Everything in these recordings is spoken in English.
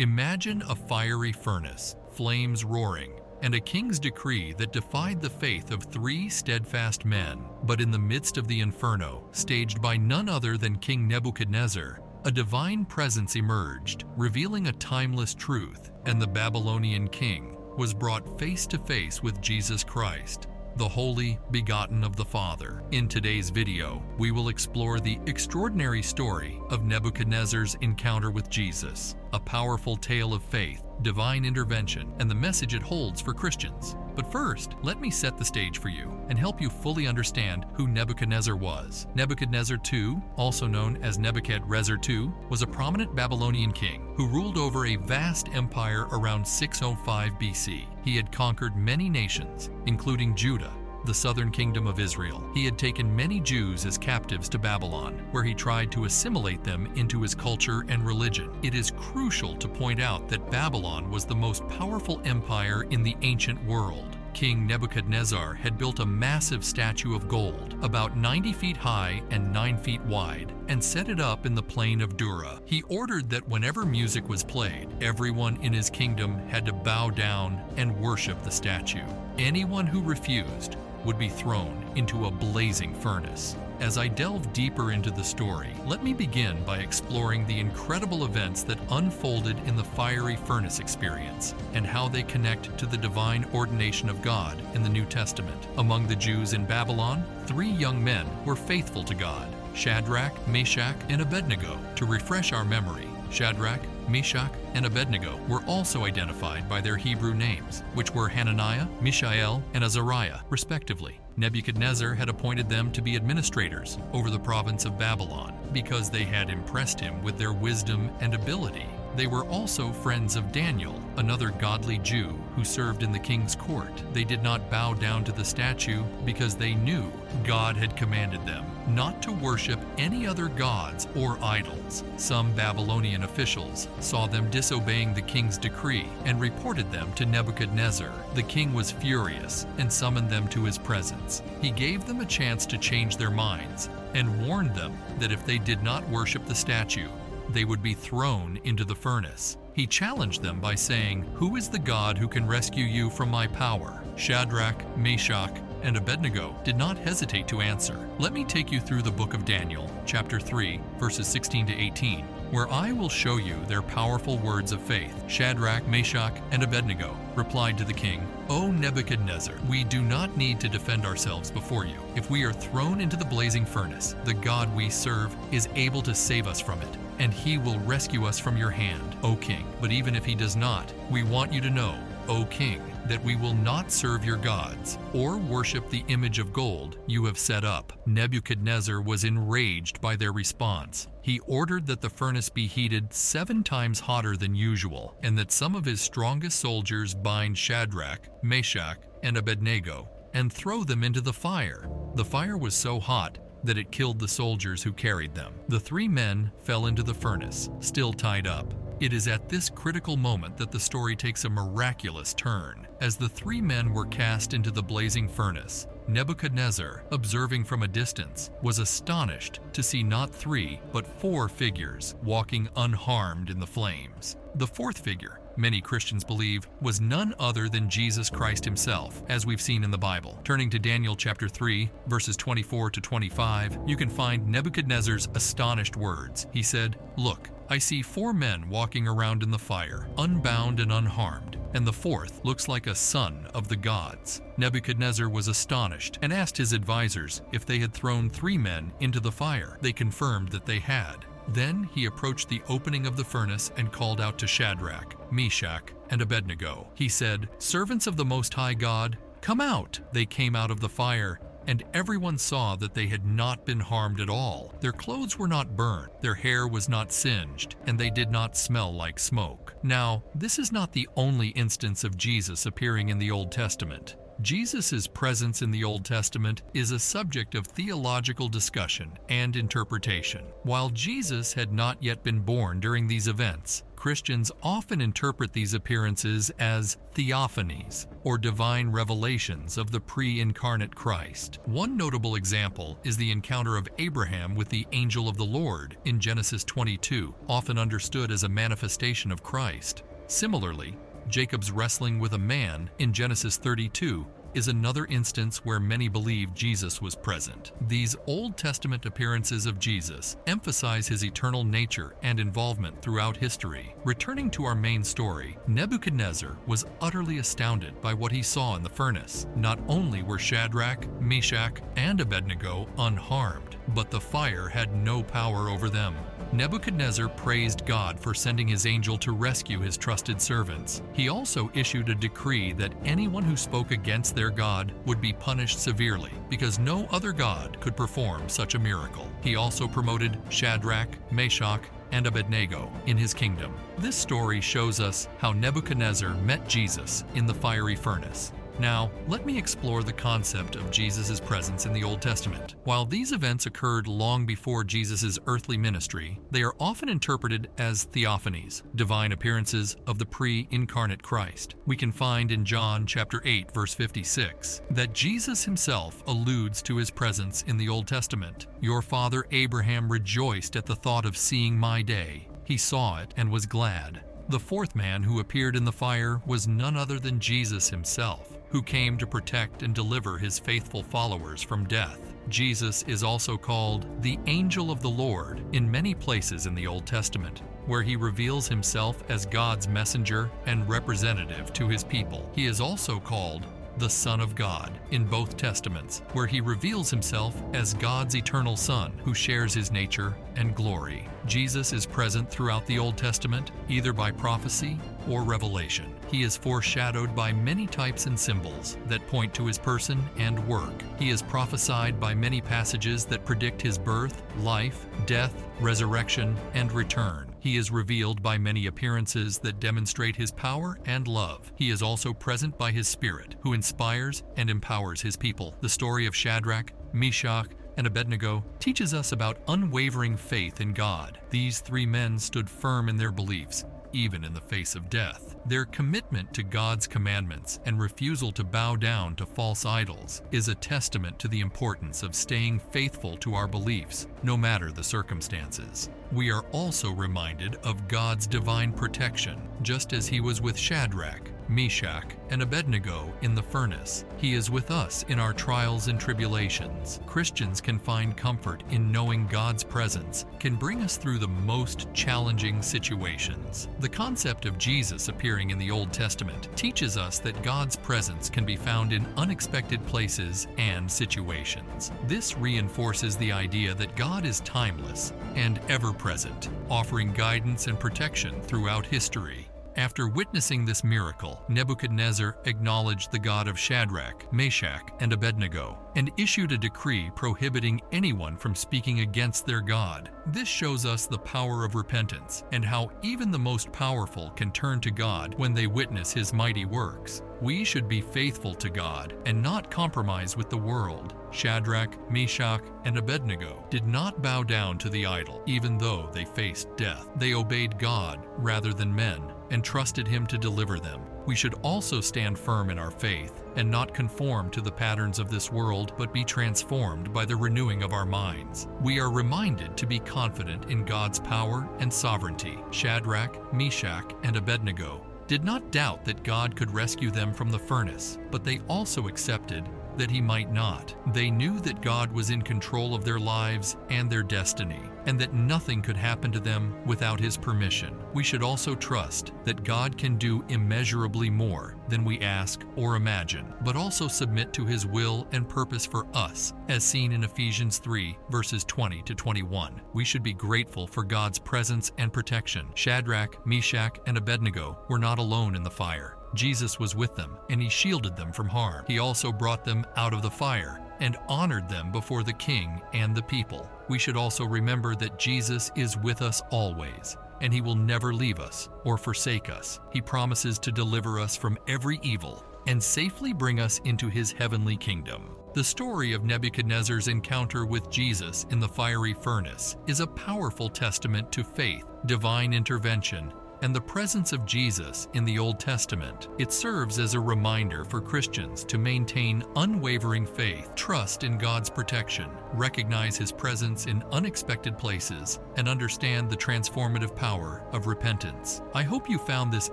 Imagine a fiery furnace, flames roaring, and a king's decree that defied the faith of three steadfast men. But in the midst of the inferno, staged by none other than King Nebuchadnezzar, a divine presence emerged, revealing a timeless truth, and the Babylonian king was brought face to face with Jesus Christ, the Holy Begotten of the Father. In today's video, we will explore the extraordinary story of Nebuchadnezzar's encounter with Jesus, a powerful tale of faith, divine intervention, and the message it holds for Christians. But first, let me set the stage for you and help you fully understand who Nebuchadnezzar was. Nebuchadnezzar II, also known as Nebuchadnezzar II, was a prominent Babylonian king who ruled over a vast empire around 605 BC. He had conquered many nations, including Judah, the southern kingdom of Israel. He had taken many Jews as captives to Babylon, where he tried to assimilate them into his culture and religion. It is crucial to point out that Babylon was the most powerful empire in the ancient world. King Nebuchadnezzar had built a massive statue of gold, about 90 feet high and 9 feet wide, and set it up in the plain of Dura. He ordered that whenever music was played, everyone in his kingdom had to bow down and worship the statue. Anyone who refused would be thrown into a blazing furnace. As I delve deeper into the story, let me begin by exploring the incredible events that unfolded in the fiery furnace experience and how they connect to the divine ordination of God in the New Testament. Among the Jews in Babylon, 3 young men were faithful to God: Shadrach, Meshach, and Abednego. To refresh our memory, Shadrach, Meshach, and Abednego were also identified by their Hebrew names, which were Hananiah, Mishael, and Azariah, respectively. Nebuchadnezzar had appointed them to be administrators over the province of Babylon because they had impressed him with their wisdom and ability. They were also friends of Daniel, another godly Jew who served in the king's court. They did not bow down to the statue because they knew God had commanded them not to worship any other gods or idols. Some Babylonian officials saw them disobeying the king's decree and reported them to Nebuchadnezzar. The king was furious and summoned them to his presence. He gave them a chance to change their minds and warned them that if they did not worship the statue, they would be thrown into the furnace. He challenged them by saying, "Who is the God who can rescue you from my power?" Shadrach, Meshach, and Abednego did not hesitate to answer. Let me take you through the book of Daniel, chapter 3, verses 16 to 18, where I will show you their powerful words of faith. Shadrach, Meshach, and Abednego replied to the king, "O Nebuchadnezzar, we do not need to defend ourselves before you. If we are thrown into the blazing furnace, the God we serve is able to save us from it, and he will rescue us from your hand, O king. But even if he does not, we want you to know, O king, that we will not serve your gods or worship the image of gold you have set up." Nebuchadnezzar was enraged by their response. He ordered that the furnace be heated 7 times hotter than usual, and that some of his strongest soldiers bind Shadrach, Meshach, and Abednego and throw them into the fire. The fire was so hot that it killed the soldiers who carried them. The 3 men fell into the furnace, still tied up. It is at this critical moment that the story takes a miraculous turn. As the 3 men were cast into the blazing furnace, Nebuchadnezzar, observing from a distance, was astonished to see not 3, but 4 figures walking unharmed in the flames. The 4th figure, many Christians believe, was none other than Jesus Christ himself, as we've seen in the Bible. Turning to Daniel chapter 3, verses 24 to 25, you can find Nebuchadnezzar's astonished words. He said, "Look, I see 4 men walking around in the fire, unbound and unharmed, and the 4th looks like a son of the gods." Nebuchadnezzar was astonished and asked his advisors if they had thrown 3 men into the fire. They confirmed that they had. Then he approached the opening of the furnace and called out to Shadrach, Meshach, and Abednego. He said, "Servants of the Most High God, come out." They came out of the fire, and everyone saw that they had not been harmed at all. Their clothes were not burned, their hair was not singed, and they did not smell like smoke. Now, this is not the only instance of Jesus appearing in the Old Testament. Jesus' presence in the Old Testament is a subject of theological discussion and interpretation. While Jesus had not yet been born during these events, Christians often interpret these appearances as theophanies, or divine revelations of the pre-incarnate Christ. One notable example is the encounter of Abraham with the angel of the Lord in Genesis 22, often understood as a manifestation of Christ. Similarly, Jacob's wrestling with a man in Genesis 32 is another instance where many believe Jesus was present. These Old Testament appearances of Jesus emphasize his eternal nature and involvement throughout history. Returning to our main story, Nebuchadnezzar was utterly astounded by what he saw in the furnace. Not only were Shadrach, Meshach, and Abednego unharmed, but the fire had no power over them. Nebuchadnezzar praised God for sending his angel to rescue his trusted servants. He also issued a decree that anyone who spoke against their God would be punished severely, because no other God could perform such a miracle. He also promoted Shadrach, Meshach, and Abednego in his kingdom. This story shows us how Nebuchadnezzar met Jesus in the fiery furnace. Now, let me explore the concept of Jesus' presence in the Old Testament. While these events occurred long before Jesus' earthly ministry, they are often interpreted as theophanies, divine appearances of the pre-incarnate Christ. We can find in John chapter 8, verse 56, that Jesus himself alludes to his presence in the Old Testament. "Your father Abraham rejoiced at the thought of seeing my day. He saw it and was glad." The fourth man who appeared in the fire was none other than Jesus himself, who came to protect and deliver his faithful followers from death. Jesus is also called the angel of the Lord in many places in the Old Testament, where he reveals himself as God's messenger and representative to his people. He is also called the Son of God in both Testaments, where he reveals himself as God's eternal Son who shares his nature and glory. Jesus is present throughout the Old Testament, either by prophecy or revelation. He is foreshadowed by many types and symbols that point to his person and work. He is prophesied by many passages that predict his birth, life, death, resurrection, and return. He is revealed by many appearances that demonstrate his power and love. He is also present by his Spirit, who inspires and empowers his people. The story of Shadrach, Meshach, and Abednego teaches us about unwavering faith in God. These three men stood firm in their beliefs, even in the face of death. Their commitment to God's commandments and refusal to bow down to false idols is a testament to the importance of staying faithful to our beliefs, no matter the circumstances. We are also reminded of God's divine protection, just as he was with Shadrach, Meshach, and Abednego in the furnace. He is with us in our trials and tribulations. Christians can find comfort in knowing God's presence can bring us through the most challenging situations. The concept of Jesus appearing in the Old Testament teaches us that God's presence can be found in unexpected places and situations. This reinforces the idea that God is timeless and ever-present, offering guidance and protection throughout history. After witnessing this miracle, Nebuchadnezzar acknowledged the God of Shadrach, Meshach, and Abednego, and issued a decree prohibiting anyone from speaking against their God. This shows us the power of repentance and how even the most powerful can turn to God when they witness his mighty works. We should be faithful to God and not compromise with the world. Shadrach, Meshach, and Abednego did not bow down to the idol, even though they faced death. They obeyed God rather than men and trusted him to deliver them. We should also stand firm in our faith and not conform to the patterns of this world, but be transformed by the renewing of our minds. We are reminded to be confident in God's power and sovereignty. Shadrach, Meshach, and Abednego did not doubt that God could rescue them from the furnace, but they also accepted that he might not. They knew that God was in control of their lives and their destiny, and that nothing could happen to them without his permission. We should also trust that God can do immeasurably more than we ask or imagine, but also submit to his will and purpose for us, as seen in Ephesians 3, verses 20 to 21. We should be grateful for God's presence and protection. Shadrach, Meshach, and Abednego were not alone in the fire. Jesus was with them, and he shielded them from harm. He also brought them out of the fire and honored them before the king and the people. We should also remember that Jesus is with us always, and he will never leave us or forsake us. He promises to deliver us from every evil and safely bring us into his heavenly kingdom. The story of Nebuchadnezzar's encounter with Jesus in the fiery furnace is a powerful testament to faith, divine intervention, and the presence of Jesus in the Old Testament. It serves as a reminder for Christians to maintain unwavering faith, trust in God's protection, recognize His presence in unexpected places, and understand the transformative power of repentance. I hope you found this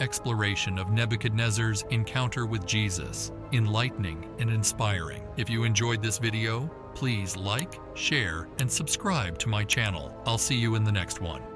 exploration of Nebuchadnezzar's encounter with Jesus enlightening and inspiring. If you enjoyed this video, please like, share, and subscribe to my channel. I'll see you in the next one.